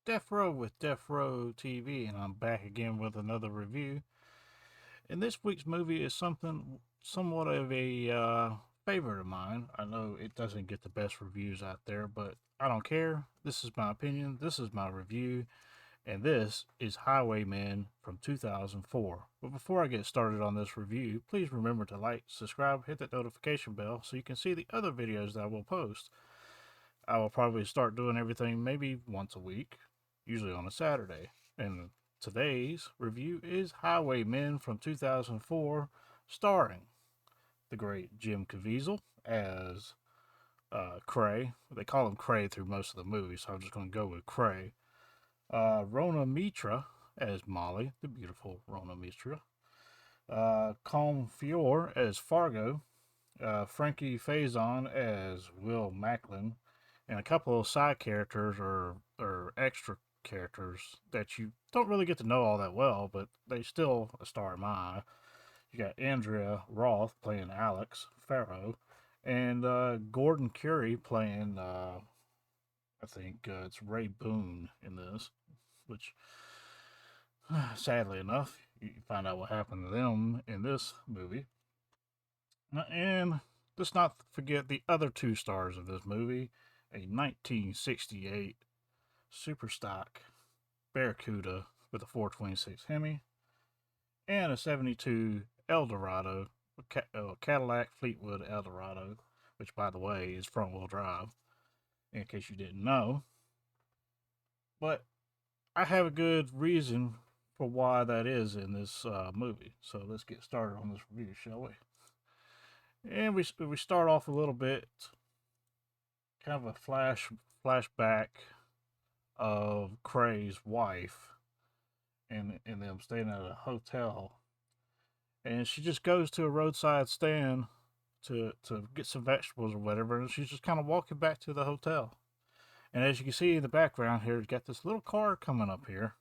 Deafrowe with Deafrowe TV, and I'm back again with another review. And this week's movie is something somewhat of a favorite of mine. I know it doesn't get the best reviews out there, but I don't care. This is my opinion, this is my review, and this is Highwaymen from 2004. But before I get started on this review, please remember to like, subscribe, hit that notification bell so you can see the other videos that I will post. I will probably start doing everything maybe once a week, usually on a Saturday. And today's review is Highwaymen from 2004, starring the great Jim Caviezel as Cray. They call him Cray through most of the movie, so I'm just going to go with Cray. Rona Mitra as Molly, the beautiful Rona Mitra. Colm Fior as Fargo. Frankie Faison as Will Macklin, and a couple of side characters or extra characters that you don't really get to know all that well, but they still a star in my eye. You got Andrea Roth playing Alex Farrow, and Gordon Curry playing I think it's Ray Boone in this, which sadly enough you find out what happened to them in this movie. And let's not forget the other two stars of this movie, a 1968 super stock Barracuda with a 426 Hemi and a 72 Eldorado, Cadillac Fleetwood Eldorado, which by the way is front wheel drive, in case you didn't know. But I have a good reason for why that is in this movie. So let's get started on this review, shall we? And we start off a little bit, kind of a flashback of Cray's wife and them staying at a hotel, and she just goes to a roadside stand to get some vegetables or whatever, and she's just kind of walking back to the hotel. And as you can see in the background here, it's got this little car coming up here.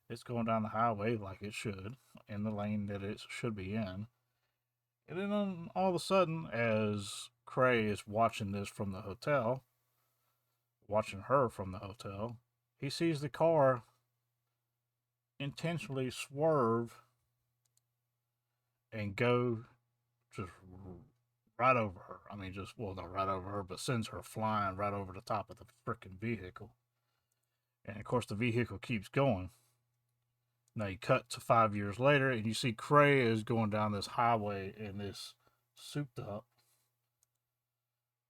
It's going down the highway like it should, in the lane that it should be in. And then all of a sudden, as Cray is watching this from the hotel, watching her from the hotel, he sees the car intentionally swerve and go just right over her. I mean, just, well, not right over her, but sends her flying right over the top of the freaking vehicle. And of course, the vehicle keeps going. Now you cut to 5 years later, and you see Cray is going down this highway in this souped up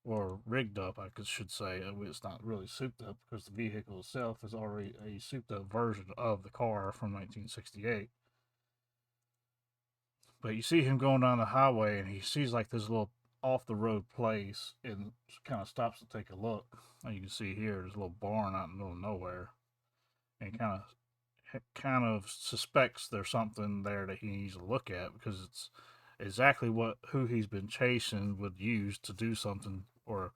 or rigged up, I should say. It's not really souped up because the vehicle itself is already a souped up version of the car from 1968. But you see him going down the highway, and he sees like this little off the road place and kind of stops to take a look. And you can see here, there's a little barn out in the middle of nowhere, and kind of suspects there's something there that he needs to look at because it's exactly what who he's been chasing would use to do something or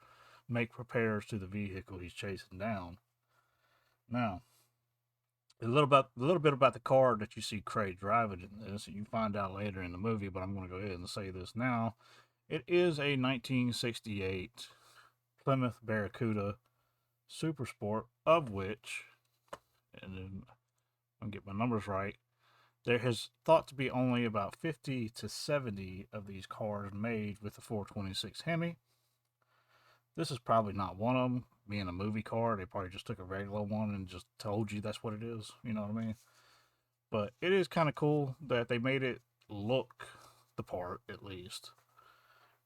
make repairs to the vehicle he's chasing down. Now, a little bit about the car that you see Cray driving in this, you find out later in the movie, but I'm going to go ahead and say this now. It is a 1968 Plymouth Barracuda Super Sport, of which, and then I'm get my numbers right, there has thought to be only about 50 to 70 of these cars made with the 426 Hemi. This is probably not one of them. Being a movie car, they probably just took a regular one and just told you that's what it is. You know what I mean? But it is kind of cool that they made it look the part, at least.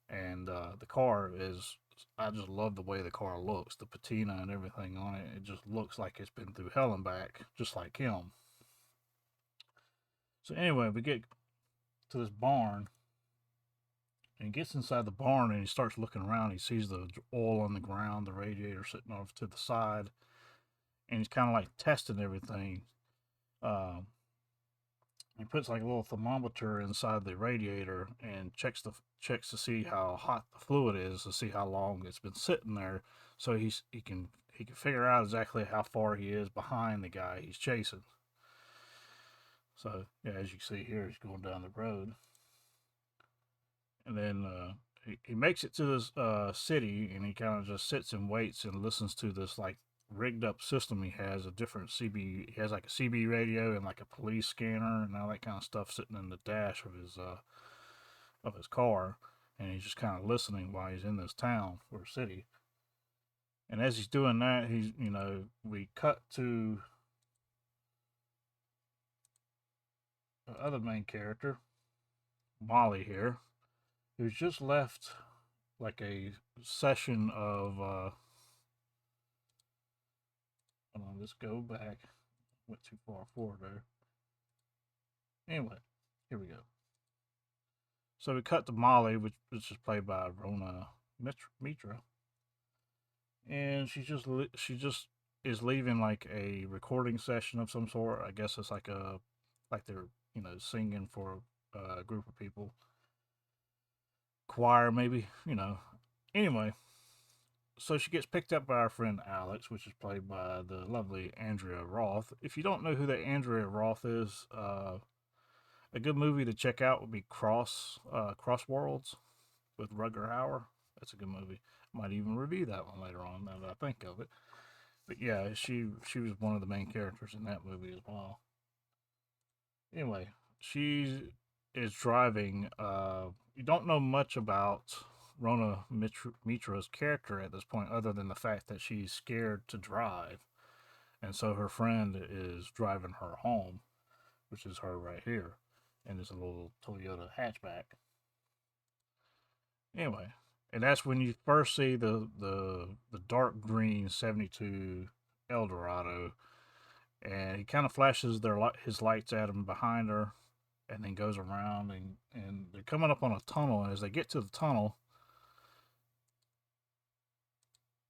And the car is, I just love the way the car looks. The patina and everything on it, it just looks like it's been through hell and back, just like him. So anyway, we get to this barn, and he gets inside the barn and he starts looking around. He sees the oil on the ground, the radiator sitting off to the side, and he's kind of like testing everything. Um, he puts like a little thermometer inside the radiator and checks to see how hot the fluid is to see how long it's been sitting there, so he can figure out exactly how far he is behind the guy he's chasing. So yeah, as you see here, he's going down the road, and then he makes it to this city, and he kind of just sits and waits and listens to this like rigged up system he has, a different CB. He has like a CB radio and like a police scanner and all that kind of stuff sitting in the dash of his car, and he's just kind of listening while he's in this town or city. And as he's doing that, we cut to the other main character, Molly here, who's just left like a session of hold on, let's go back. Went too far forward there. Anyway, here we go. So we cut to Molly, which is played by Rona Mitra, and she just is leaving like a recording session of some sort. I guess it's like they're singing for a group of people, choir maybe. Anyway, so she gets picked up by our friend Alex, which is played by the lovely Andrea Roth. If you don't know who that Andrea Roth is, a good movie to check out would be Cross Worlds with Rutger Hauer. That's a good movie. Might even review that one later on now that I think of it. But yeah, she was one of the main characters in that movie as well. Anyway, she is driving. You don't know much about Rona Mitra's character at this point, other than the fact that she's scared to drive, and so her friend is driving her home, which is her right here, and it's a little Toyota hatchback. Anyway, and that's when you first see the dark green '72 Eldorado, and he kind of flashes his lights at him behind her, and then goes around, and they're coming up on a tunnel, and as they get to the tunnel,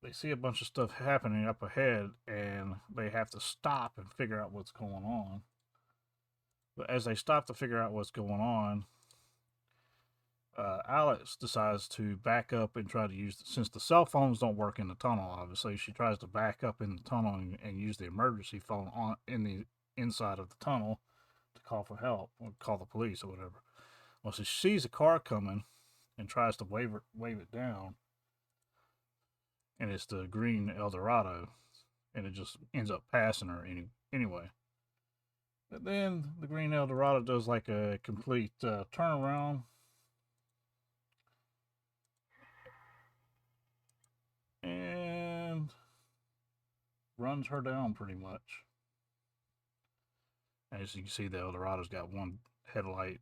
they see a bunch of stuff happening up ahead, and they have to stop and figure out what's going on. But as they stop to figure out what's going on, Alex decides to back up and try to since the cell phones don't work in the tunnel. Obviously, she tries to back up in the tunnel and use the emergency phone on in the inside of the tunnel to call for help or call the police or whatever. Well, so she sees a car coming and tries to wave it down, and it's the green Eldorado, and it just ends up passing her anyway. But then the green Eldorado does like a complete turnaround and runs her down pretty much. As you can see, the Eldorado's got one headlight,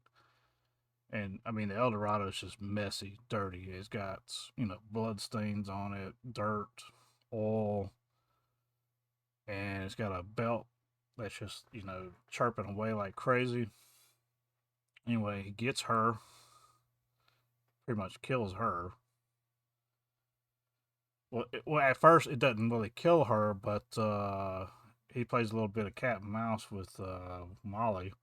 and I mean the Eldorado's just messy, dirty. It's got blood stains on it, dirt, oil, and it's got a belt that's just chirping away like crazy. Anyway, he gets her, pretty much kills her. Well, at first it doesn't really kill her, but he plays a little bit of cat and mouse with Molly,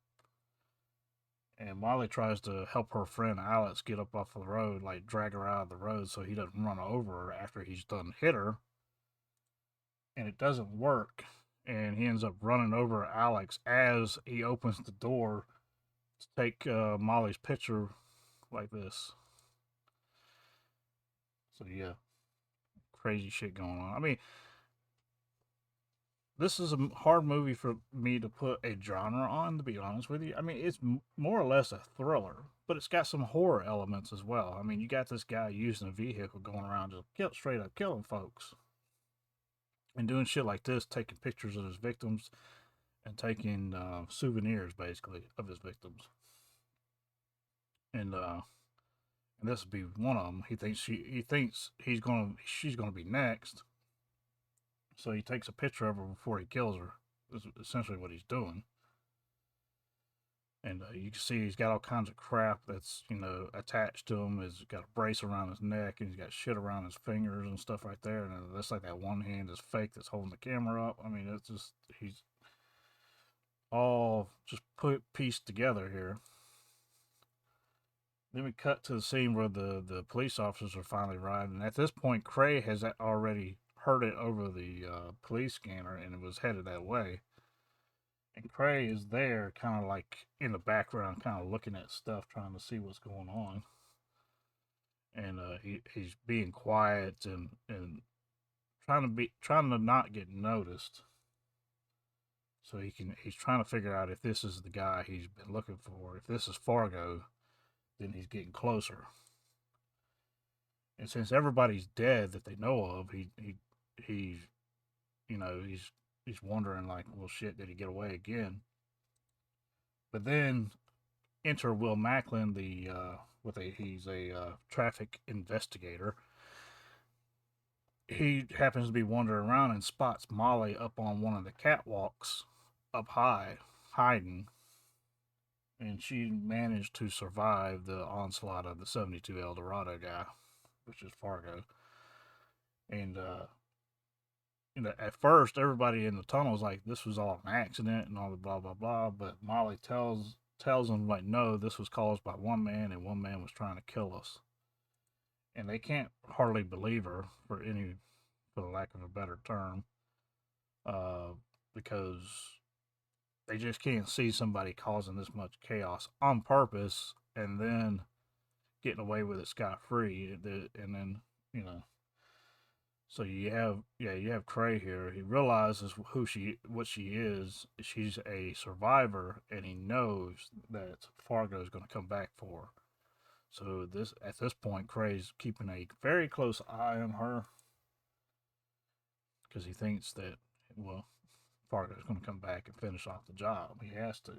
and Molly tries to help her friend Alex get up off the road, like drag her out of the road so he doesn't run over her after he's done hit her, and it doesn't work, and he ends up running over Alex as he opens the door to take Molly's picture like this. So yeah, crazy shit going on. I mean, this is a hard movie for me to put a genre on, to be honest with you. I mean, it's more or less a thriller, but it's got some horror elements as well. I mean, you got this guy using a vehicle going around just straight up killing folks and doing shit like this, taking pictures of his victims and taking souvenirs basically of his victims. And this would be one of them. He thinks she's gonna be next, so he takes a picture of her before he kills her. Is essentially what he's doing. And you can see he's got all kinds of crap that's attached to him. He's got a brace around his neck, and he's got shit around his fingers and stuff right there. And that's like that one hand is fake that's holding the camera up. I mean, it's just he's all just pieced together here. Then we cut to the scene where the police officers are finally arrived, and at this point, Cray has already heard it over the police scanner and was headed that way. And Cray is there, kind of like in the background, kind of looking at stuff, trying to see what's going on. And he's being quiet and trying to not get noticed. So he's trying to figure out if this is the guy he's been looking for. If this is Fargo, then he's getting closer. And since everybody's dead that they know of, he he's wondering like, well, shit, did he get away again? But then enter Will Macklin, the he's a traffic investigator. He happens to be wandering around and spots Molly up on one of the catwalks up high, hiding, and she managed to survive the onslaught of the 72 Eldorado guy, which is Fargo. And at first everybody in the tunnel was like, this was all an accident and all the blah blah blah. But Molly tells them like, no, this was caused by one man, and one man was trying to kill us. And they can't hardly believe her for the lack of a better term, uh, because they just can't see somebody causing this much chaos on purpose and then getting away with it scot free. And then you know, so you have Trey here. He realizes what she is. She's a survivor, and he knows that Fargo is going to come back for her. So at this point, Cray's keeping a very close eye on her because he thinks that, well, Fargo's going to come back and finish off the job. He has to,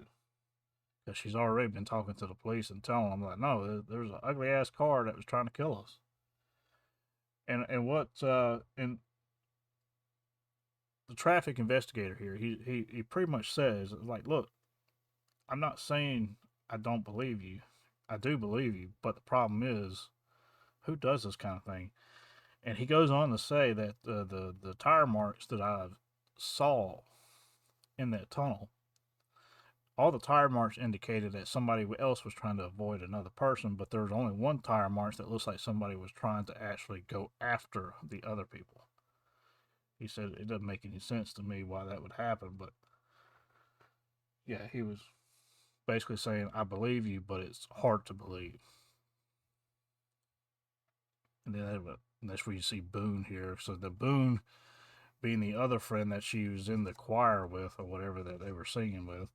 because she's already been talking to the police and telling them like, no, there's an ugly ass car that was trying to kill us. And the traffic investigator here, he pretty much says like, look, I'm not saying I don't believe you. I do believe you, but the problem is, who does this kind of thing? And he goes on to say that the tire marks that I saw in that tunnel, all the tire marks indicated that somebody else was trying to avoid another person, but there was only one tire mark that looks like somebody was trying to actually go after the other people. He said it doesn't make any sense to me why that would happen, but yeah, he was basically saying, I believe you, but it's hard to believe. And then that's where you see Boone here. So the Boone being the other friend that she was in the choir with, or whatever that they were singing with,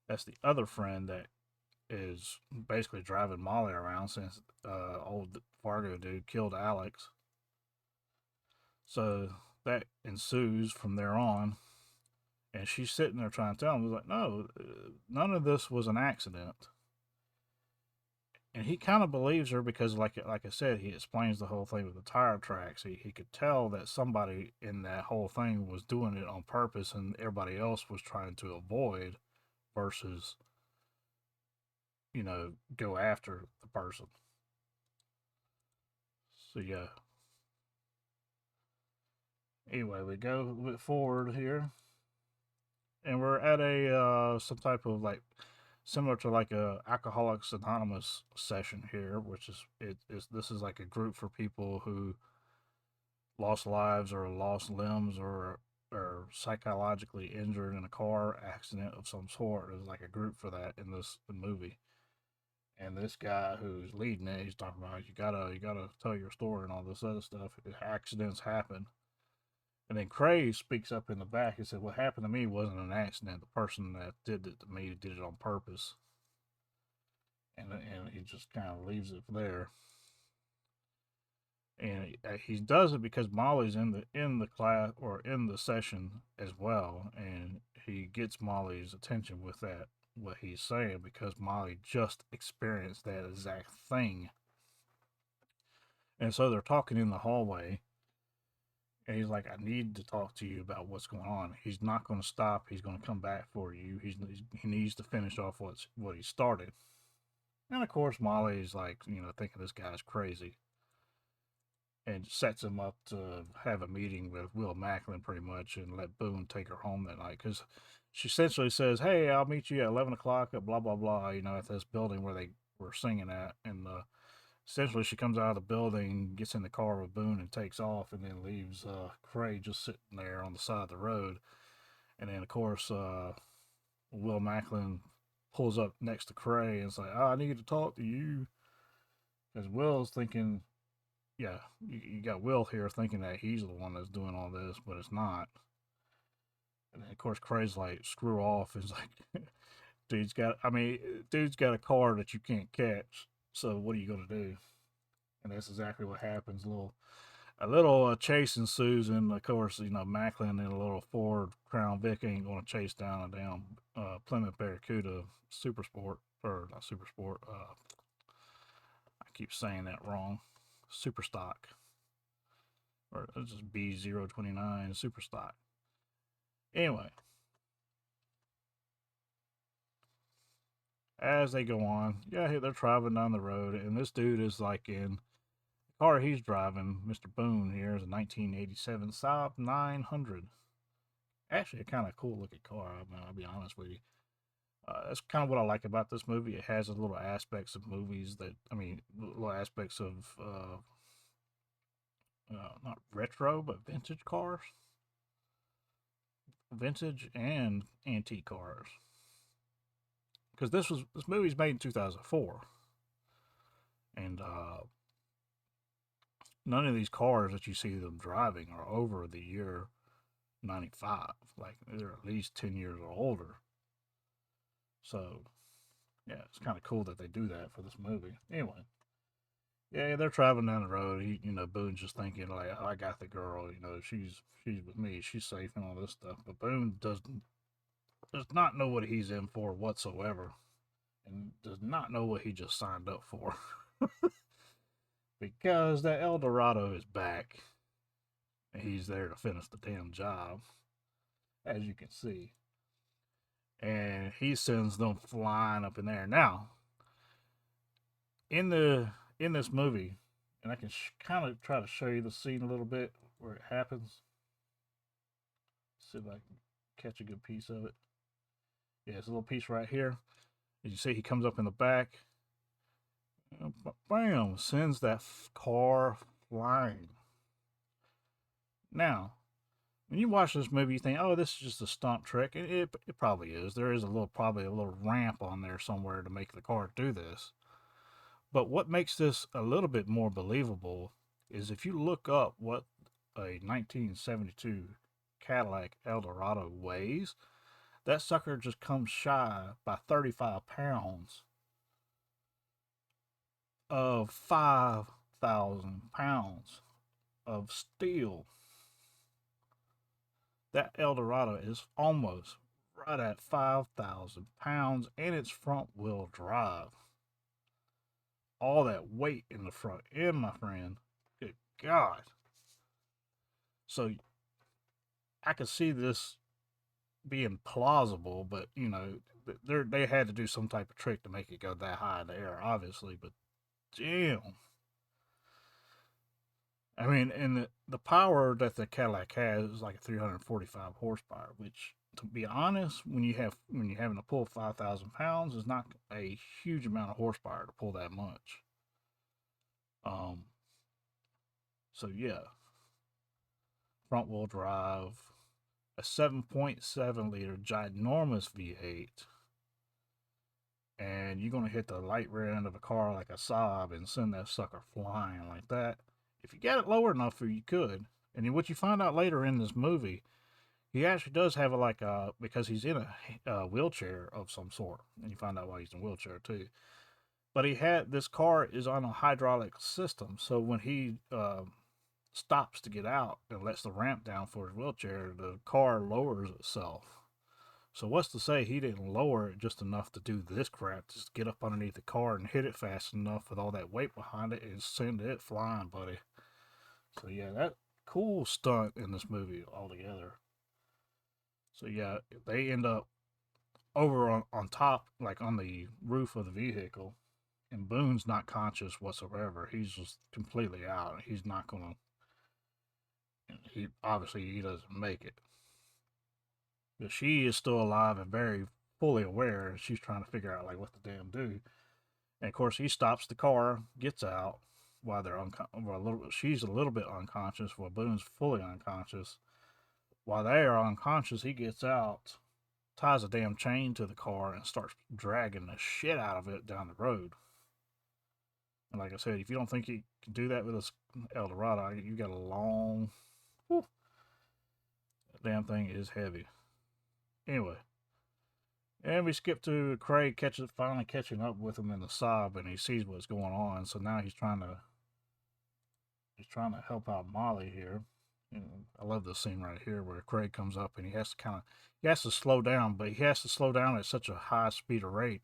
that's the other friend that is basically driving Molly around since old Fargo dude killed Alex. So that ensues from there on. And she's sitting there trying to tell him, like, no, none of this was an accident. And he kind of believes her because, like I said, he explains the whole thing with the tire tracks. He could tell that somebody in that whole thing was doing it on purpose, and everybody else was trying to avoid, versus go after the person. So yeah. Anyway, we go a little bit forward here, and we're at a some type of like similar to like a Alcoholics Anonymous session here, which is this is like a group for people who lost lives or lost limbs or psychologically injured in a car accident of some sort. There's like a group for that in this movie. And this guy who's leading it, he's talking about you gotta tell your story and all this other stuff. Accidents happen. And then Cray speaks up in the back and said, what happened to me wasn't an accident. The person that did it to me did it on purpose. And he just kind of leaves it there. And he does it because Molly's in the class or in the session as well, and he gets Molly's attention with that what he's saying because Molly just experienced that exact thing. And so they're talking in the hallway, and he's like, I need to talk to you about what's going on. He's not going to stop. He's going to come back for you. He needs to finish off what he started. And of course, Molly's like, thinking this guy's crazy, and sets him up to have a meeting with Will Macklin pretty much and let Boone take her home that night. Because she essentially says, hey, I'll meet you at 11 o'clock at blah, blah, blah, at this building where they were singing at. And essentially she comes out of the building, gets in the car with Boone and takes off, and then leaves Cray just sitting there on the side of the road. And then, of course, Will Macklin pulls up next to Cray and is like, I need to talk to you. Because Will's thinking yeah, you got Will here thinking that he's the one that's doing all this, but it's not. And of course, Craig's like, screw off. He's like, dude's got a car that you can't catch. So what are you gonna do? And that's exactly what happens. A little chase ensues, and of course, Macklin in a little Ford Crown Vic ain't gonna chase down a damn Plymouth Barracuda Super Sport, or not Super Sport. I keep saying that wrong. Super Stock, or it's just B029 Super Stock. Anyway, as they go on, yeah, they're driving down the road, and this dude is like in the car he's driving. Mr. Boone here is a 1987 Saab 900. Actually, a kind of cool looking car. I mean, I'll be honest with you. That's kind of what I like about this movie. It has a little aspects of movies that, I mean, little aspects of not retro, but vintage cars, vintage and antique cars. Because this movie's made in 2004, and none of these cars that you see them driving are over the year 95. Like, they're at least 10 years or older. So, yeah, it's kind of cool that they do that for this movie. Anyway, yeah, they're traveling down the road. Boone's just thinking like, oh, I got the girl. She's with me. She's safe and all this stuff. But Boone does not know what he's in for whatsoever, and does not know what he just signed up for. Because that El Dorado is back, and he's there to finish the damn job, as you can see. And he sends them flying up in there. Now, in the in this movie, and I can kind of try to show you the scene a little bit where it happens. See if I can catch a good piece of it. Yeah, it's a little piece right here. As you see, he comes up in the back. Bam! Sends that car flying. Now, when you watch this movie, you think, "Oh, this is just a stunt trick." It probably is. There is probably a little ramp on there somewhere to make the car do this. But what makes this a little bit more believable is if you look up what a 1972 Cadillac Eldorado weighs, that sucker just comes shy by 35 pounds of 5,000 pounds of steel. That Eldorado is almost right at 5,000 pounds, and it's front wheel drive. All that weight in the front end, my friend. Good God. So I could see this being plausible, but they had to do some type of trick to make it go that high in the air, obviously. But damn, I mean, and the power that the Cadillac has is like 345 horsepower, which, to be honest, when you're having to pull 5,000 pounds, is not a huge amount of horsepower to pull that much. Um, so yeah, front wheel drive, a 7.7 liter ginormous V8, and you're gonna hit the light rear end of a car like a Saab and send that sucker flying like that. If you get it lower enough, you could. And then what you find out later in this movie, he actually does have because he's in a wheelchair of some sort, and you find out why he's in a wheelchair too. But this car is on a hydraulic system, so when he stops to get out and lets the ramp down for his wheelchair, the car lowers itself. So what's to say he didn't lower it just enough to do this crap, just get up underneath the car and hit it fast enough with all that weight behind it and send it flying, buddy. So yeah, that cool stunt in this movie altogether. So yeah, they end up over on top, like on the roof of the vehicle, and Boone's not conscious whatsoever. He's just completely out. He's not gonna. He obviously he doesn't make it. But she is still alive and very fully aware. She's trying to figure out like what to damn do. And of course, he stops the car, gets out while she's a little bit unconscious, while Boone's fully unconscious. While they are unconscious, he gets out, ties a damn chain to the car, and starts dragging the shit out of it down the road. And like I said, if you don't think you can do that with a Eldorado, you got a long. Whew, damn thing is heavy. Anyway, and we skip to Craig finally catching up with him in the Saab, and he sees what's going on. So now he's trying to help out Molly here. I love this scene right here where Craig comes up and he has to slow down, but he has to slow down at such a high speed of rate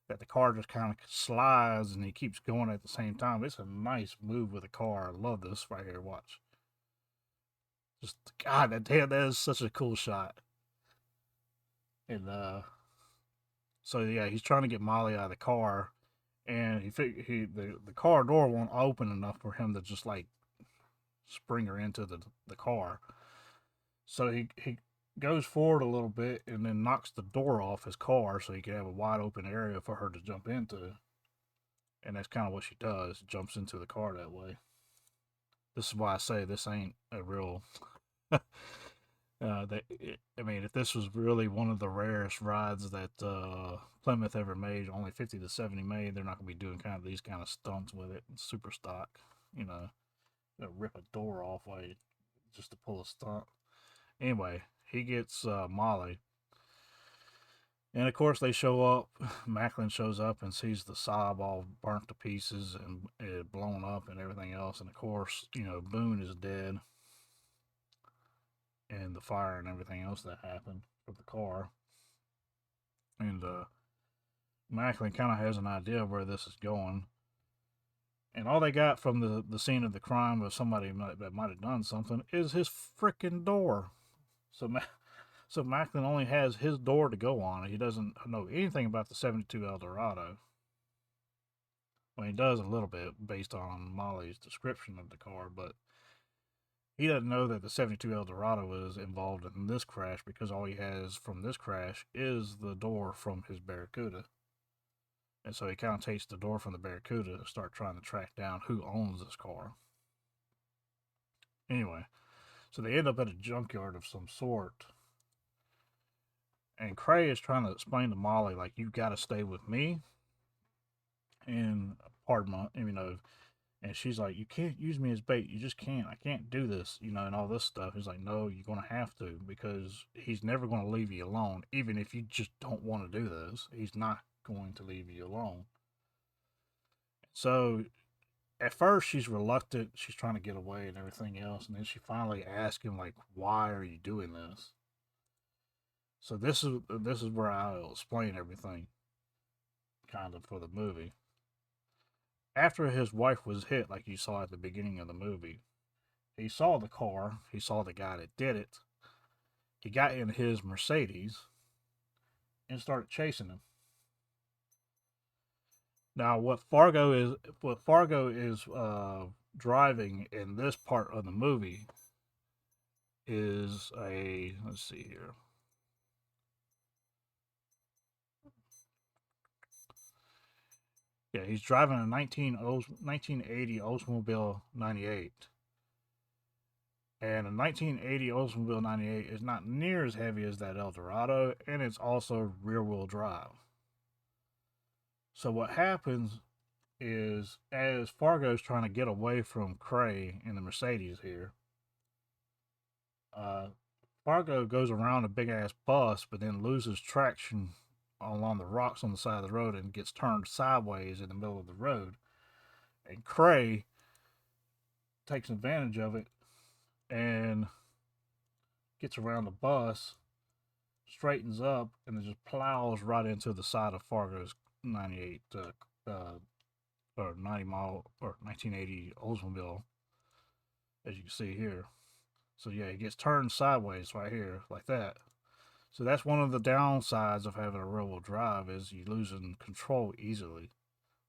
that the car just kind of slides and he keeps going at the same time. It's a nice move with the car. I love this right here. Watch. Just God, that is such a cool shot. And so yeah, he's trying to get Molly out of the car, and the car door won't open enough for him to just like spring her into the car. So he goes forward a little bit and then knocks the door off his car so he can have a wide open area for her to jump into. And that's kind of what she does, jumps into the car that way. This is why I say this ain't a real. I mean, if this was really one of the rarest rides that Plymouth ever made, only 50 to 70 made, they're not going to be doing kind of these kind of stunts with it. It's super stock, you know, rip a door off just to pull a stunt. Anyway, he gets Molly. And of course, they show up. Macklin shows up and sees the Saab all burnt to pieces and it blown up and everything else. And of course, Boone is dead, and the fire and everything else that happened with the car. And Macklin kind of has an idea of where this is going. And all they got from the scene of the crime of somebody that might have done something is his freaking door. So Macklin only has his door to go on. He doesn't know anything about the 72 Eldorado. Well, he does a little bit based on Molly's description of the car, but he doesn't know that the 72 Eldorado was involved in this crash because all he has from this crash is the door from his Barracuda. And so he kind of takes the door from the Barracuda to start trying to track down who owns this car. Anyway, so they end up at a junkyard of some sort. And Cray is trying to explain to Molly, like, you got to stay with me. And pardon my, and she's like, you can't use me as bait. You just can't. I can't do this, and all this stuff. He's like, no, you're going to have to because he's never going to leave you alone. Even if you just don't want to do this, he's not going to leave you alone. So at first she's reluctant. She's trying to get away and everything else. And then she finally asks him, like, why are you doing this? So this is where I'll explain everything kind of for the movie. After his wife was hit, like you saw at the beginning of the movie, he saw the car, he saw the guy that did it. He got in his Mercedes and started chasing him. Now, what Fargo is driving in this part of the movie is a, let's see here. Yeah, he's driving a 1980 Oldsmobile 98. And a 1980 Oldsmobile 98 is not near as heavy as that Eldorado, and it's also rear wheel drive. So what happens is, as Fargo's trying to get away from Cray in the Mercedes here, uh, Fargo goes around a big ass bus, but then loses traction along the rocks on the side of the road and gets turned sideways in the middle of the road. And Cray takes advantage of it and gets around the bus, straightens up, and then just plows right into the side of Fargo's 98 or 90 mile or 1980 Oldsmobile, as you can see here. So yeah, it gets turned sideways right here like that. So that's one of the downsides of having a rear-wheel drive is you losing control easily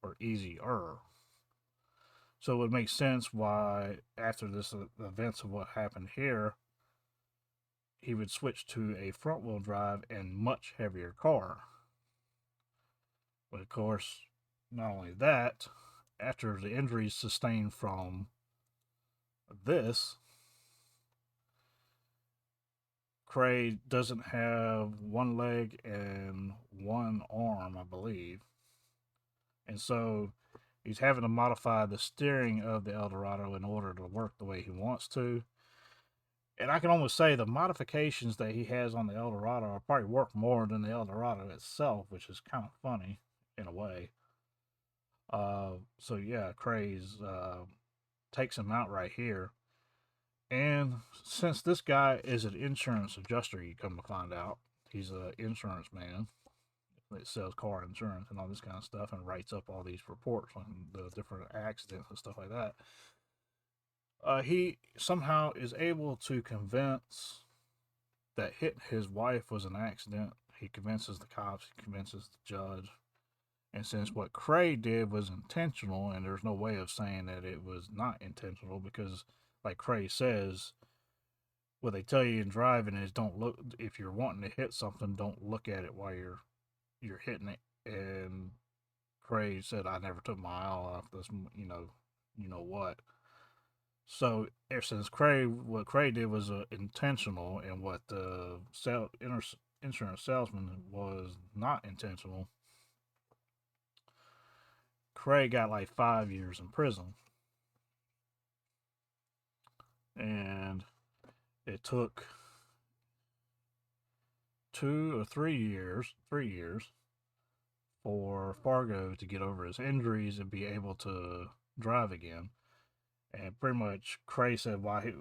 or easier. So it would make sense why after this events of what happened here, he would switch to a front-wheel drive and much heavier car. But of course, not only that, after the injuries sustained from this, Cray doesn't have one leg and one arm, I believe. And so He's having to modify the steering of the Eldorado in order to work the way he wants to. And I can almost say the modifications that he has on the Eldorado are probably worth more than the Eldorado itself, which is kind of funny in a way. So yeah, Craze takes him out right here. And since this guy is an insurance adjuster, you come to find out, he's an insurance man that sells car insurance and all this kind of stuff and writes up all these reports on the different accidents and stuff like that. He somehow is able to convince that hitting his wife was an accident. He convinces the cops, he convinces the judge. And since what Cray did was intentional, and there's no way of saying that it was not intentional, because, like Cray says, what they tell you in driving is don't look, if you're wanting to hit something, don't look at it while you're hitting it. And Cray said, I never took my eye off this, you know what. So ever since Cray, what Cray did was intentional, and what the insurance salesman was not intentional. Cray got like 5 years in prison, and it took 3 years for Fargo to get over his injuries and be able to drive again. And pretty much Cray said why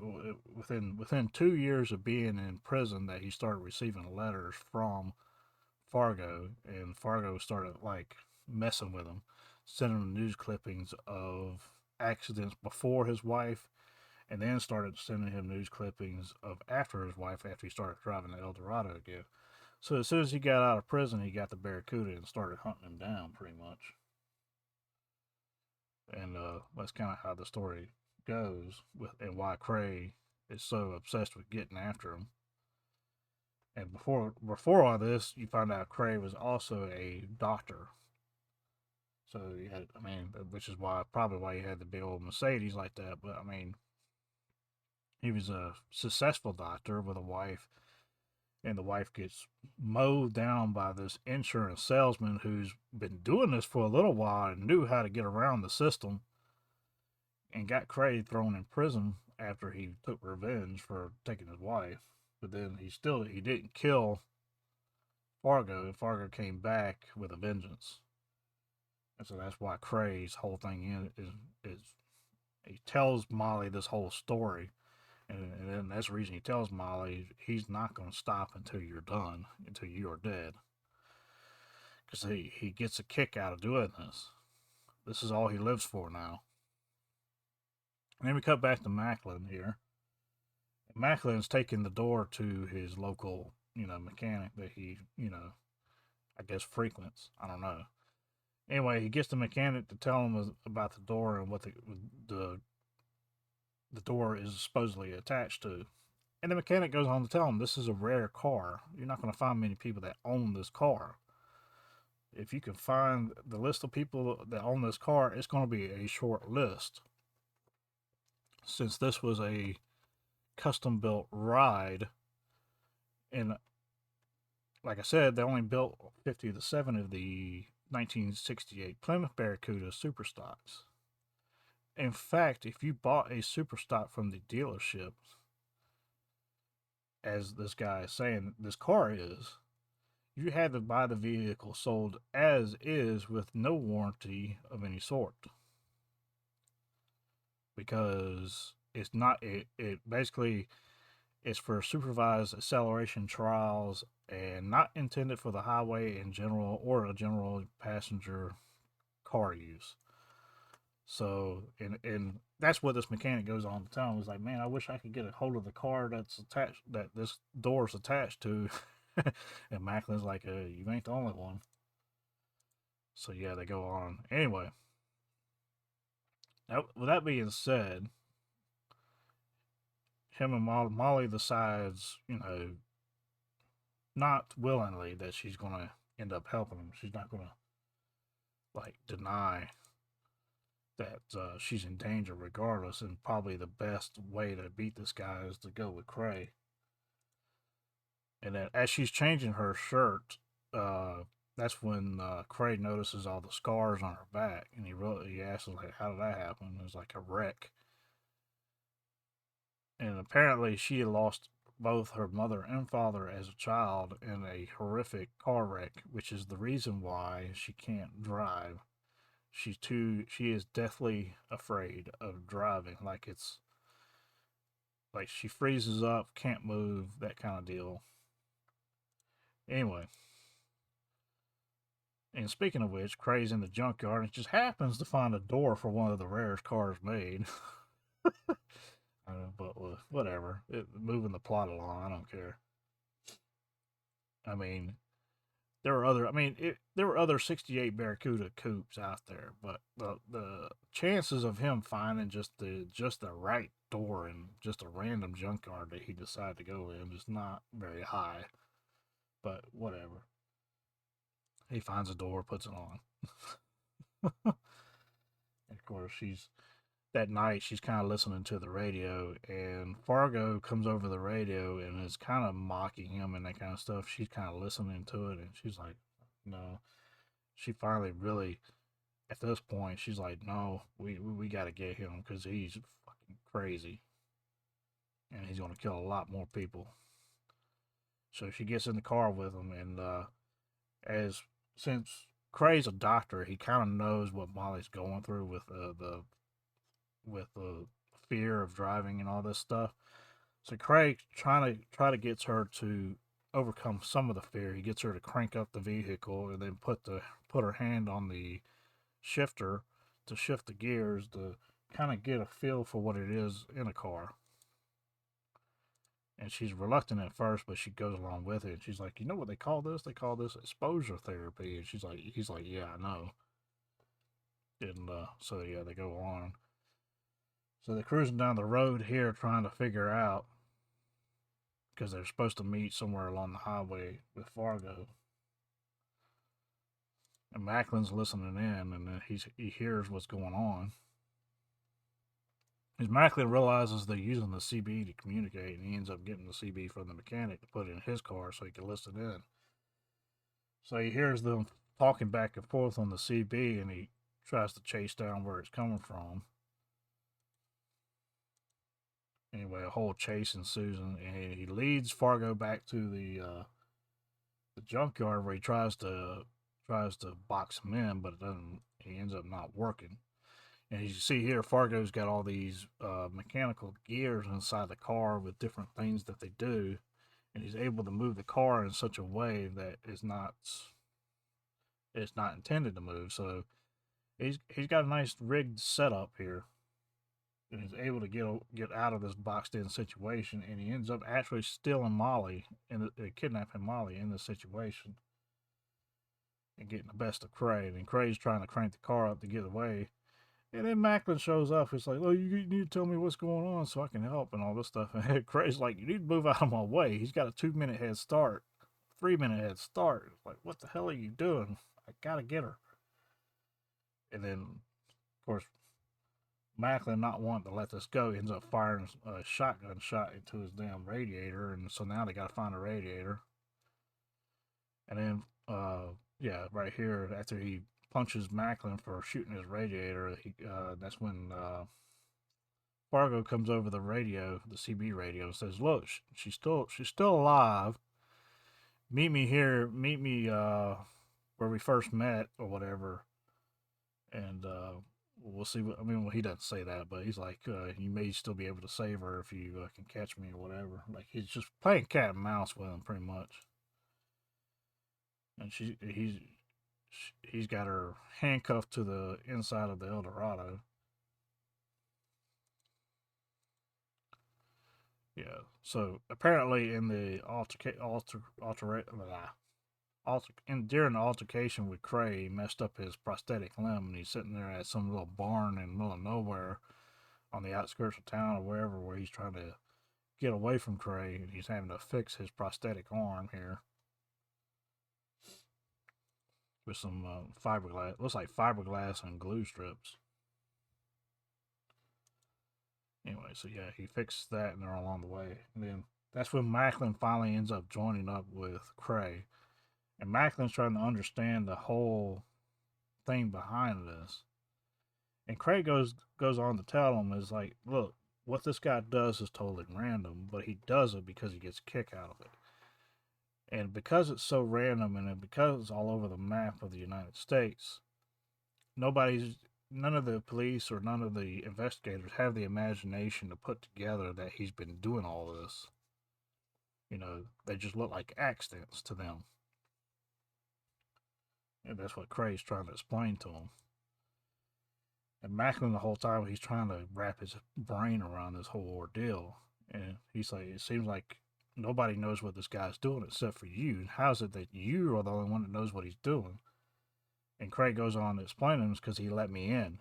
within 2 years of being in prison that he started receiving letters from Fargo, and Fargo started like messing with him, sending him news clippings of accidents before his wife, and then started sending him news clippings of after his wife after he started driving the Eldorado again. So as soon as he got out of prison, he got the Barracuda and started hunting him down pretty much. And that's kind of how the story goes with, and why Cray is so obsessed with getting after him. And before all this, you find out Cray was also a doctor. So you had, I mean, which is why probably why he had the big old Mercedes like that. But I mean, he was a successful doctor with a wife, and the wife gets mowed down by this insurance salesman who's been doing this for a little while and knew how to get around the system, and got Cray thrown in prison after he took revenge for taking his wife. But then he didn't kill Fargo, and Fargo came back with a vengeance. And so that's why Cray's whole thing is he tells Molly this whole story, and then that's the reason he tells Molly he's not going to stop until you're done, until you are dead, because he gets a kick out of doing this. This is all he lives for now. And then we cut back to Macklin here. Macklin's taking the door to his local, mechanic that he, I guess frequents. I don't know. Anyway, he gets the mechanic to tell him about the door and what the the door is supposedly attached to. And the mechanic goes on to tell him this is a rare car. You're not going to find many people that own this car. If you can find the list of people that own this car, it's going to be a short list. Since this was a custom built ride, and like I said, they only built 50 to 70 of the 1968 Plymouth Barracuda super stocks. In fact, if you bought a super stock from the dealership, as this guy is saying this car is, you had to buy the vehicle sold as is with no warranty of any sort. Because it's not, it basically is for supervised acceleration trials and not intended for the highway in general or a general passenger car use. So, and that's what this mechanic goes on to tell him. He's like, man, I wish I could get a hold of the car that's attached, that this door's attached to. And Macklin's like, you ain't the only one. So, yeah, they go on. Anyway, now, with that being said, him and Molly decides, not willingly that she's going to end up helping him. She's not going to, like, deny that she's in danger regardless, and probably the best way to beat this guy is to go with Cray. And then as she's changing her shirt, that's when Cray notices all the scars on her back, and he asks like, "How did that happen?" It was like a wreck, and apparently she had lost both her mother and father as a child in a horrific car wreck, which is the reason why she can't drive. She is deathly afraid of driving. Like she freezes up, can't move, that kind of deal. Anyway, and speaking of which, Cray's in the junkyard and just happens to find a door for one of the rarest cars made. But whatever. Moving the plot along, I don't care. I mean, there were other 68 Barracuda coupes out there, but the chances of him finding just the right door in just a random junkyard that he decided to go in is not very high. But whatever. He finds a door, puts it on. And of course, that night she's kind of listening to the radio, and Fargo comes over the radio and is kind of mocking him and that kind of stuff. She's kind of listening to it, and she's like, "No." She finally really, at this point, she's like, "No, we got to get him because he's fucking crazy, and he's gonna kill a lot more people." So she gets in the car with him, and as since Cray's a doctor, he kind of knows what Molly's going through with the fear of driving and all this stuff. So Craig try to gets her to overcome some of the fear. He gets her to crank up the vehicle and then put her hand on the shifter to shift the gears to kind of get a feel for what it is in a car. And she's reluctant at first, but she goes along with it. And she's like, "You know what they call this? They call this exposure therapy." And he's like, "Yeah, I know." And so yeah, they go on. So they're cruising down the road here, trying to figure out because they're supposed to meet somewhere along the highway with Fargo. And Macklin's listening in, and then he hears what's going on. As Macklin realizes they're using the CB to communicate, and he ends up getting the CB from the mechanic to put in his car so he can listen in. So he hears them talking back and forth on the CB, and he tries to chase down where it's coming from. Anyway, a whole chase ensues, and he leads Fargo back to the junkyard where he tries to box him in, but it doesn't. He ends up not working. And as you see here, Fargo's got all these mechanical gears inside the car with different things that they do, and he's able to move the car in such a way that it's not intended to move. So he's got a nice rigged setup here, and he's able to get out of this boxed in situation, and he ends up actually stealing Molly and kidnapping Molly in this situation and getting the best of Cray. And Cray's trying to crank the car up to get away. And then Macklin shows up. He's like, "Oh, you need to tell me what's going on so I can help," and all this stuff. And Cray's like, "You need to move out of my way." He's got a 2 minute head start, 3 minute head start. It's like, what the hell are you doing? I gotta get her. And then, of course, Macklin, not wanting to let this go, ends up firing a shotgun shot into his damn radiator. And so now they gotta find a radiator. And then, yeah, right here, after he punches Macklin for shooting his radiator, that's when Fargo comes over the radio, the CB radio, and says, "Look, she's still alive. Meet me here. Meet me where we first met, or whatever, and we'll see." What I mean, well, he doesn't say that, but he's like, "You may still be able to save her if you can catch me, or whatever." Like he's just playing cat and mouse with him, pretty much. And he's got her handcuffed to the inside of the El Dorado. Yeah. So apparently, in the during the altercation with Cray, he messed up his prosthetic limb, and he's sitting there at some little barn in the middle of nowhere on the outskirts of town or wherever, where he's trying to get away from Cray, and he's having to fix his prosthetic arm here with some fiberglass. Looks like fiberglass and glue strips. Anyway, so yeah, he fixes that, and they're along the way. And then that's when Macklin finally ends up joining up with Cray. And Macklin's trying to understand the whole thing behind this. And Craig goes on to tell him is like, look, what this guy does is totally random, but he does it because he gets a kick out of it. And because it's so random and because it's all over the map of the United States, nobody's none of the police or none of the investigators have the imagination to put together that he's been doing all this. They just look like accidents to them. And that's what Craig's trying to explain to him. And Macklin, the whole time, he's trying to wrap his brain around this whole ordeal. And he's like, it seems like nobody knows what this guy's doing except for you. How's it that you are the only one that knows what he's doing? And Craig goes on to explain to him because he let me in.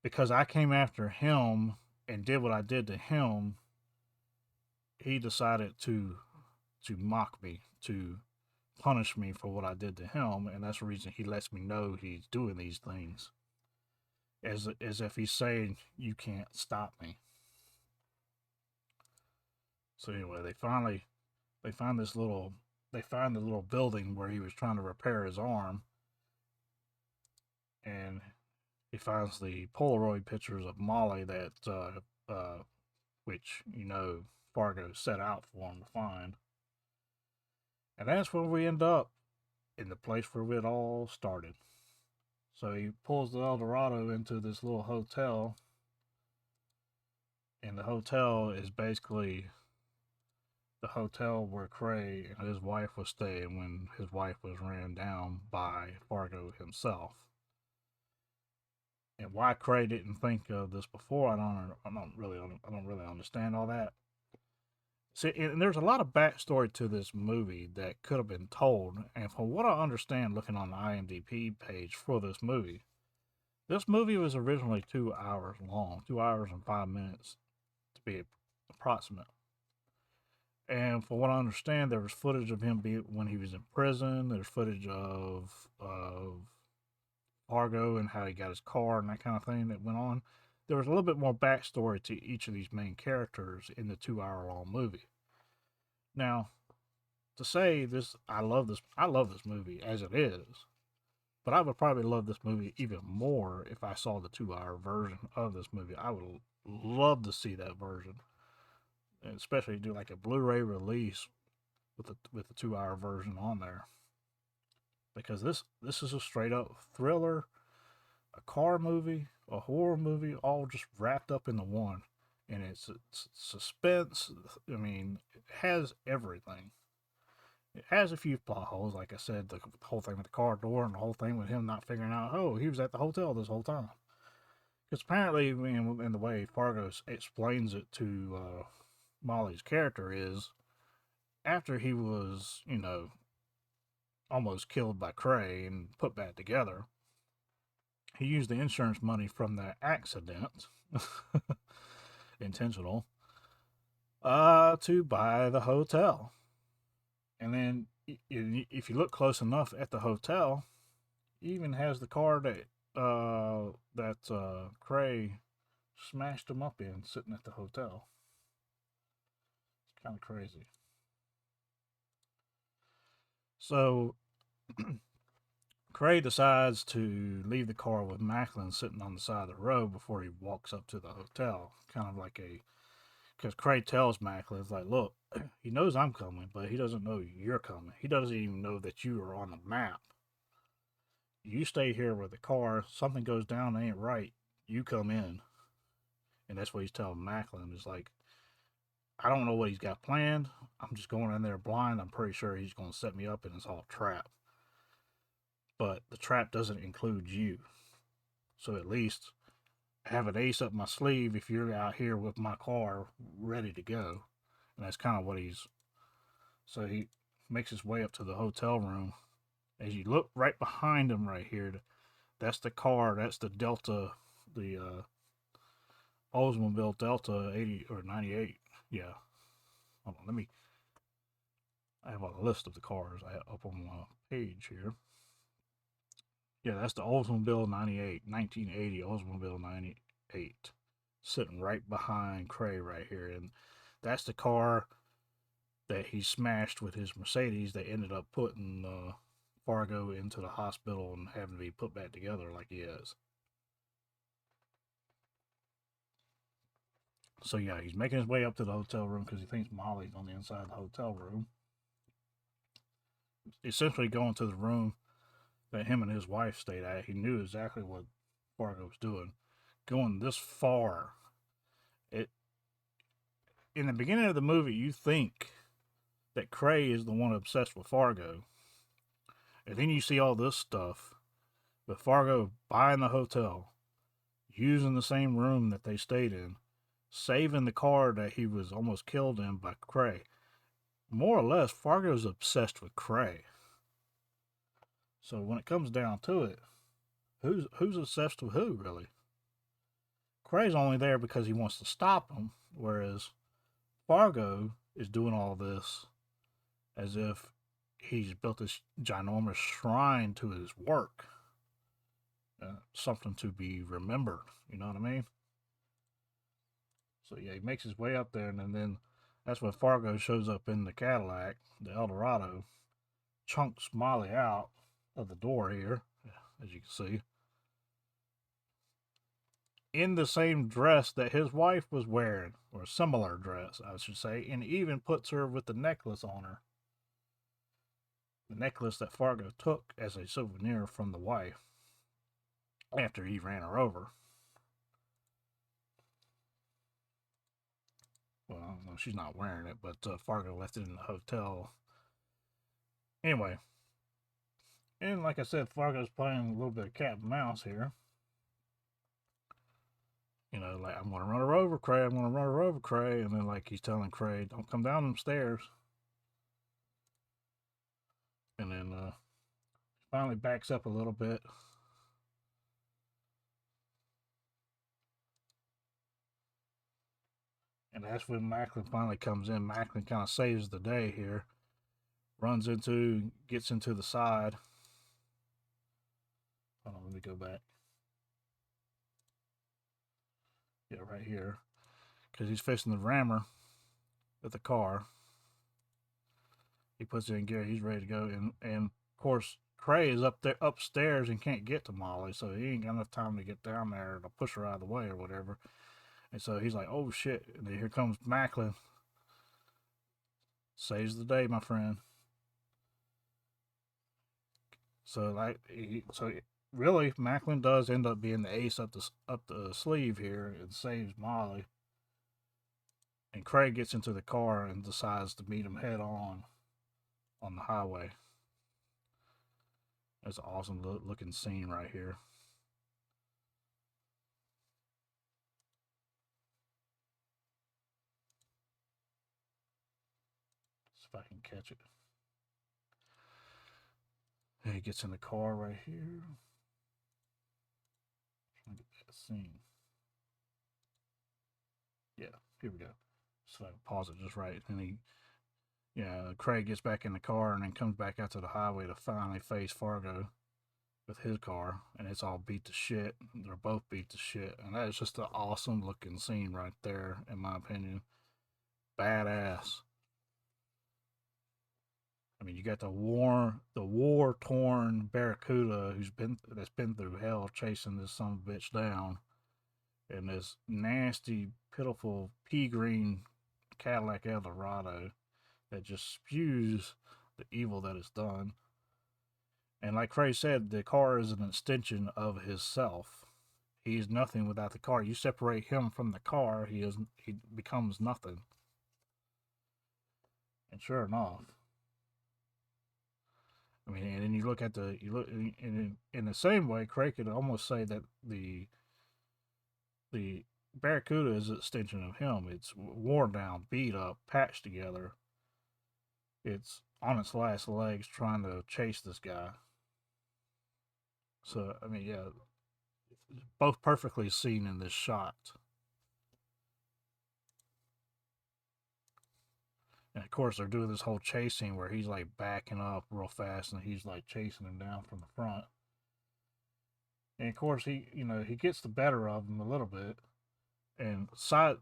Because I came after him and did what I did to him, he decided to mock me, to punish me for what I did to him, and that's the reason he lets me know he's doing these things. As if he's saying, you can't stop me. So anyway, they find the little building where he was trying to repair his arm, and he finds the Polaroid pictures of Molly that which Fargo set out for him to find. And that's where we end up, in the place where it all started. So he pulls the Eldorado into this little hotel, and the hotel is basically the hotel where Cray and his wife was staying when his wife was ran down by Fargo himself. And why Cray didn't think of this before, I don't really understand all that. See, and there's a lot of backstory to this movie that could have been told. And from what I understand, looking on the IMDb page for this movie was originally 2 hours long, 2 hours and 5 minutes to be approximate. And from what I understand, there was footage of him when he was in prison. There's footage of Fargo and how he got his car and that kind of thing that went on. There was a little bit more backstory to each of these main characters in the 2 hour long movie. Now, to say this, I love this movie as it is, but I would probably love this movie even more if I saw the 2 hour version of this movie. I would love to see that version, and especially do like a Blu-ray release with the 2 hour version on there, because this is a straight up thriller, a car movie, a horror movie, all just wrapped up into one. And it's suspense. I mean, it has everything. It has a few plot holes, like I said, the whole thing with the car door and the whole thing with him not figuring out, oh, he was at the hotel this whole time. Because apparently, in the way Fargo explains it to Molly's character is, after he was, almost killed by Cray and put back together, he used the insurance money from that accident, intentional, to buy the hotel. And then, if you look close enough at the hotel, he even has the car that Cray smashed him up in, sitting at the hotel. It's kind of crazy. So Cray decides to leave the car with Macklin sitting on the side of the road before he walks up to the hotel. Kind of like because Cray tells Macklin, it's like, look, he knows I'm coming, but he doesn't know you're coming. He doesn't even know that you are on the map. You stay here with the car. Something goes down, ain't right. You come in. And that's what he's telling Macklin. Is like, I don't know what he's got planned. I'm just going in there blind. I'm pretty sure he's going to set me up in this whole trap. But the trap doesn't include you. So at least have an ace up my sleeve if you're out here with my car ready to go. And that's kind of what he's. So he makes his way up to the hotel room. As you look right behind him, right here, that's the car. That's the Delta, the Oldsmobile Delta 80 or 98. Yeah. Hold on, I have a list of the cars I have up on my page here. Yeah, that's the Oldsmobile 98, 1980 Oldsmobile 98, sitting right behind Cray right here. And that's the car that he smashed with his Mercedes that ended up putting Fargo into the hospital and having to be put back together like he is. So yeah, he's making his way up to the hotel room because he thinks Molly's on the inside of the hotel room. Essentially going to the room that him and his wife stayed at. He knew exactly what Fargo was doing. Going this far, it in the beginning of the movie, you think that Cray is the one obsessed with Fargo, and then you see all this stuff with Fargo buying the hotel, using the same room that they stayed in, saving the car that he was almost killed in by Cray. More or less, Fargo's obsessed with Cray. So when it comes down to it, who's obsessed with who really? Cray's only there because he wants to stop him, whereas Fargo is doing all this as if he's built this ginormous shrine to his work, something to be remembered. You know what I mean? So yeah, he makes his way up there, and then that's when Fargo shows up in the Cadillac, the Eldorado, chunks Molly out of the door here, as you can see, in the same dress that his wife was wearing, or a similar dress, I should say, and even puts her with the necklace on her. The necklace that Fargo took as a souvenir from the wife after he ran her over. Well, no, she's not wearing it, but Fargo left it in the hotel. Anyway, and like I said, Fargo's playing a little bit of cat and mouse here. You know, like, I'm gonna run her over, Cray. I'm gonna run her over, Cray. And then, like, he's telling Cray, don't come down them stairs. And then finally backs up a little bit. And that's when Macklin finally comes in. Macklin kind of saves the day here. Gets into the side. Hold on, let me go back. Yeah, right here. Because he's fixing the rammer with the car. He puts it in gear. He's ready to go. And of course, Cray is up there upstairs and can't get to Molly, so he ain't got enough time to get down there to push her out of the way or whatever. And so he's like, "Oh shit!" And then here comes Macklin. Saves the day, my friend. So really, Macklin does end up being the ace up the sleeve here and saves Molly. And Craig gets into the car and decides to meet him head on the highway. That's an awesome looking scene right here. See if I can catch it. And he gets in the car right here. Trying to get that scene. Yeah, here we go. So I pause it just right. And Craig gets back in the car and then comes back out to the highway to finally face Fargo with his car, and it's all beat to shit. They're both beat to shit, and that is just an awesome looking scene right there, in my opinion. Badass. I mean, you got the war torn Barracuda that's been through hell chasing this son of a bitch down, and this nasty, pitiful pea green Cadillac Eldorado that just spews the evil that it's done. And like Cray said, the car is an extension of his self. He is nothing without the car. You separate him from the car, he becomes nothing. And sure enough, I mean, and then you look in the same way, Cray could almost say that the Barracuda is an extension of him. It's worn down, beat up, patched together. It's on its last legs trying to chase this guy. So I mean, yeah, both perfectly seen in this shot. And of course, they're doing this whole chasing where he's like backing up real fast and he's like chasing him down from the front. And of course, he gets the better of him a little bit and side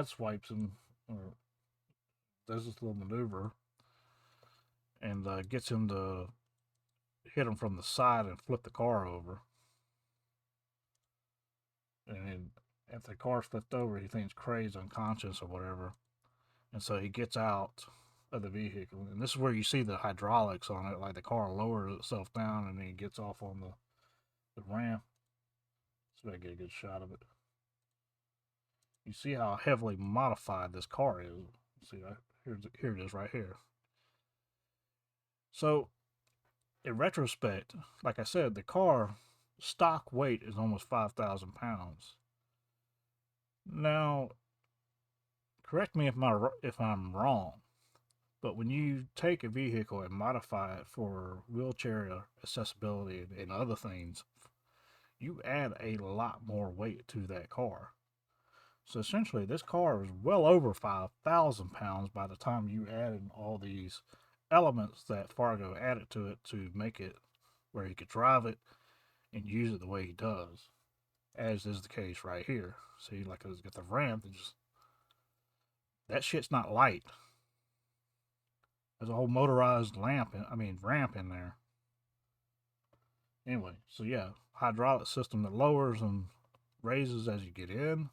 swipes him or does this little maneuver and gets him to hit him from the side and flip the car over. And then after the car's flipped over, he thinks Craig's unconscious or whatever. And so he gets out of the vehicle. And this is where you see the hydraulics on it. Like the car lowers itself down and then he gets off on the ramp. So I get a good shot of it. You see how heavily modified this car is. See, here it is right here. So, in retrospect, like I said, the car stock weight is almost 5,000 pounds. Now, correct me if I'm wrong, but when you take a vehicle and modify it for wheelchair accessibility and other things, you add a lot more weight to that car. So essentially, this car was well over 5,000 pounds by the time you added all these elements that Fargo added to it to make it where he could drive it and use it the way he does, as is the case right here. See, like it's got the ramp, that shit's not light. There's a whole motorized ramp in there. Anyway, so yeah, hydraulic system that lowers and raises as you get in.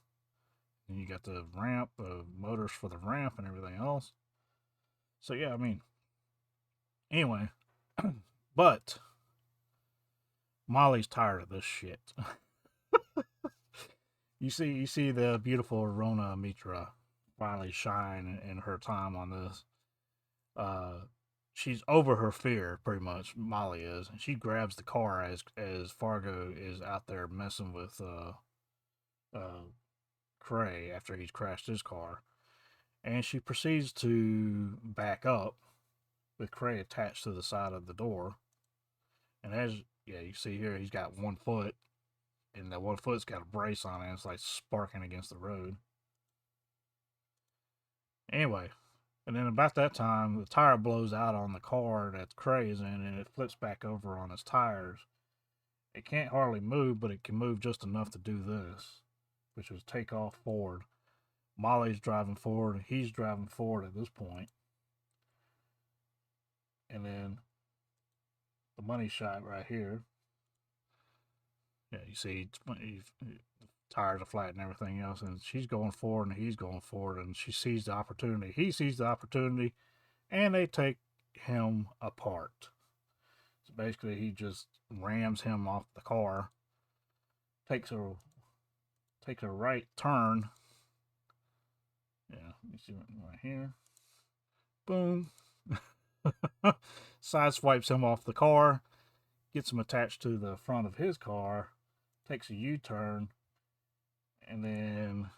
And you got the ramp, the motors for the ramp and everything else. So yeah, anyway, but Molly's tired of this shit. you see the beautiful Rona Mitra finally shine in her time on this. She's over her fear, pretty much. Molly is, and she grabs the car as Fargo is out there messing with Cray after he's crashed his car, and she proceeds to back up with Cray attached to the side of the door. And you see here, he's got 1 foot, and that 1 foot's got a brace on it. And it's like sparking against the road. Anyway, and then about that time, the tire blows out on the car that Cray is in, and it flips back over on its tires. It can't hardly move, but it can move just enough to do this, which is take off forward. Molly's driving forward, and he's driving forward at this point. And then the money shot right here. Yeah, you see, tires are flat and everything else, and she's going forward and he's going forward, and she sees the opportunity. He sees the opportunity, and they take him apart. So basically, he just rams him off the car, takes a right turn. Yeah, you see right here. Boom. Sideswipes him off the car, gets him attached to the front of his car, takes a U-turn, and then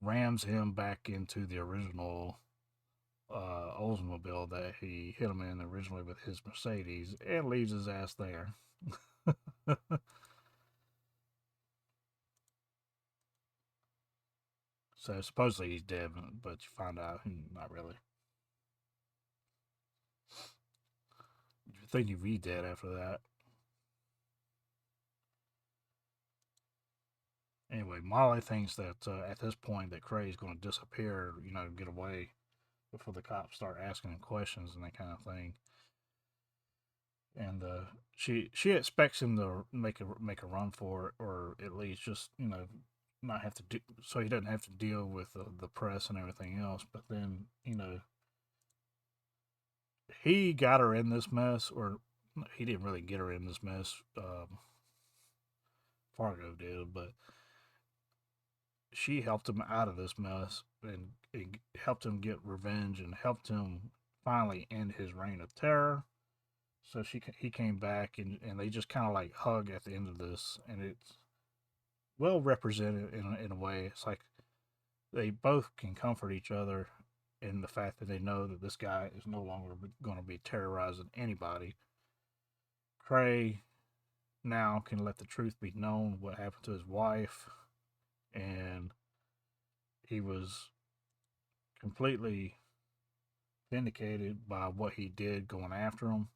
rams him back into the original Oldsmobile that he hit him in originally with his Mercedes, and leaves his ass there. So supposedly he's dead, but you find out not really. You think he'd be dead after that. Anyway, Molly thinks that at this point that Cray's going to disappear, get away before the cops start asking him questions and that kind of thing. And she expects him to make a run for it, or at least just not have to do, so he doesn't have to deal with the press and everything else. But then he got her in this mess, or he didn't really get her in this mess. Fargo did, but she helped him out of this mess and helped him get revenge and helped him finally end his reign of terror. So he came back and they just kind of like hug at the end of this, and it's well represented in a way. It's like they both can comfort each other in the fact that they know that this guy is no longer going to be terrorizing anybody. Cray now can let the truth be known what happened to his wife, and he was completely vindicated by what he did going after him.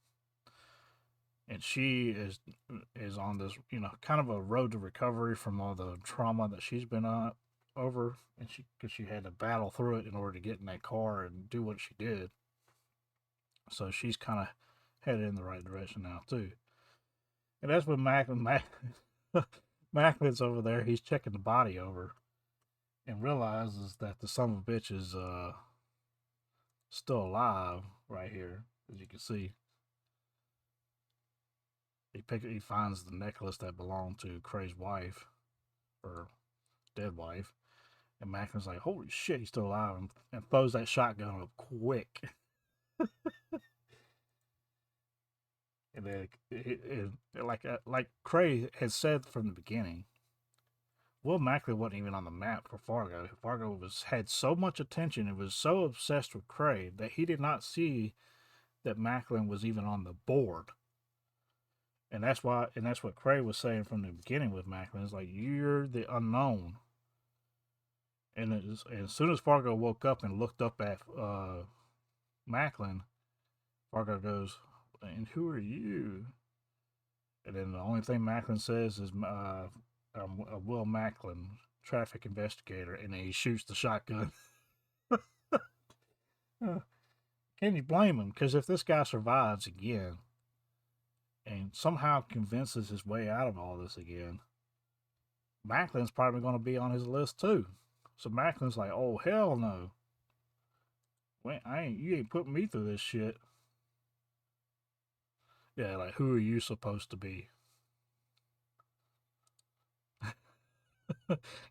And she is on this kind of a road to recovery from all the trauma that she's been over, and because she had to battle through it in order to get in that car and do what she did. So she's kind of headed in the right direction now too. And that's when Macklin's over there. He's checking the body over and realizes that the son of a bitch is still alive right here, as you can see. He finds the necklace that belonged to Cray's wife, or dead wife, and Macklin's like, "Holy shit, he's still alive!" and throws that shotgun up quick. And then, like Cray had said from the beginning, Will Macklin wasn't even on the map for Fargo. Fargo had so much attention and was so obsessed with Cray that he did not see that Macklin was even on the board. And that's what Cray was saying from the beginning with Macklin. It's like, you're the unknown. And as soon as Fargo woke up and looked up at Macklin, Fargo goes, "And who are you?" And then the only thing Macklin says is, "I'm Will Macklin, traffic investigator," and then he shoots the shotgun. Can you blame him? Because if this guy survives again and somehow convinces his way out of all this again, Macklin's probably going to be on his list too. So Macklin's like, "Oh hell no! Wait, you ain't putting me through this shit." Yeah, like, who are you supposed to be?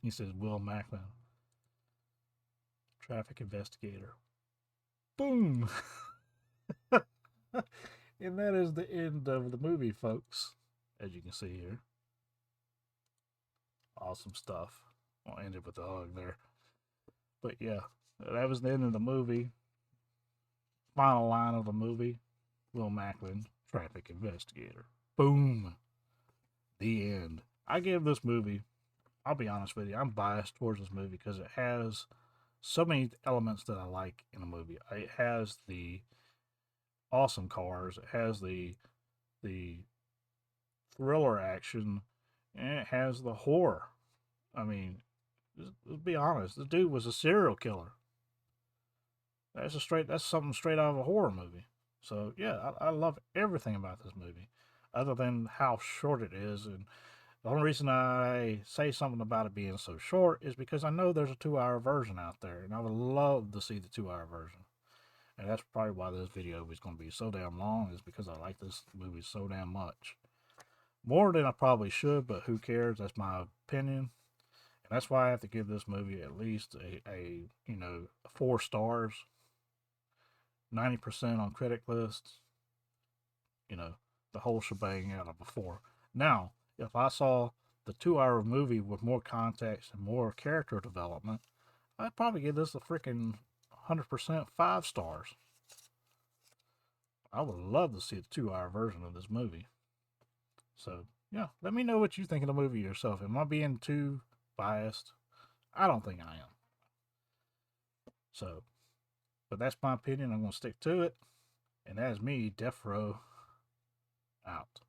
He says, "Will Macklin, traffic investigator." Boom! And that is the end of the movie, folks. As you can see here. Awesome stuff. I'll end it with a hug there. But yeah, that was the end of the movie. Final line of the movie: Will Macklin, traffic investigator. Boom. The end. I give this movie, I'll be honest with you, I'm biased towards this movie because it has so many elements that I like in a movie. It has the awesome cars, it has the thriller action, and it has the horror. I mean, let's be honest, the dude was a serial killer. That's something straight out of a horror movie. So yeah, I love everything about this movie, other than how short it is. And the only reason I say something about it being so short is because I know there's a 2 hour version out there, and I would love to see the 2 hour version. And that's probably why this video is going to be so damn long, is because I like this movie so damn much. More than I probably should, but who cares? That's my opinion. And that's why I have to give this movie at least a 4 stars, 90% on critic lists, you know, the whole shebang out of a 4. Now, if I saw the 2 hour movie with more context and more character development, I'd probably give this a freaking 100% 5 stars. I would love to see the 2 hour version of this movie. So, yeah, let me know what you think of the movie yourself. Am I being too biased? I don't think I am. So, but that's my opinion. I'm going to stick to it. And that is me, Deafrowe, out.